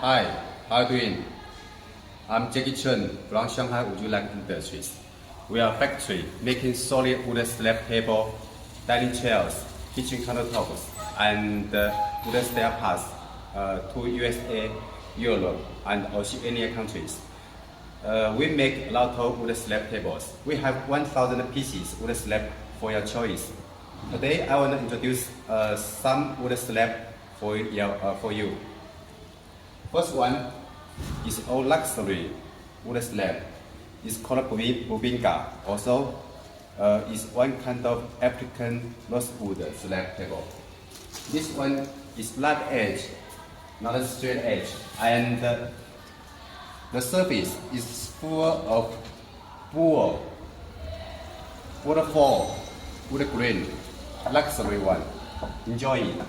Hi, how are you doing? I'm Jackie Chen from Shanghai Woodland Industries. We are a factory making solid wood slab table, dining chairs, kitchen countertops, and wooden stair paths to USA, Europe, and Oceania countries. We make a lot of wood slab tables. We have 1,000 pieces wood slab for your choice. Today, I want to introduce some wood slab for you. First one is all luxury wood slab. It's called bubinga. Also, is one kind of African rosewood slab table. This one is flat edge, not a straight edge, and the surface is full of waterfall, wood grain, luxury one. Enjoy it.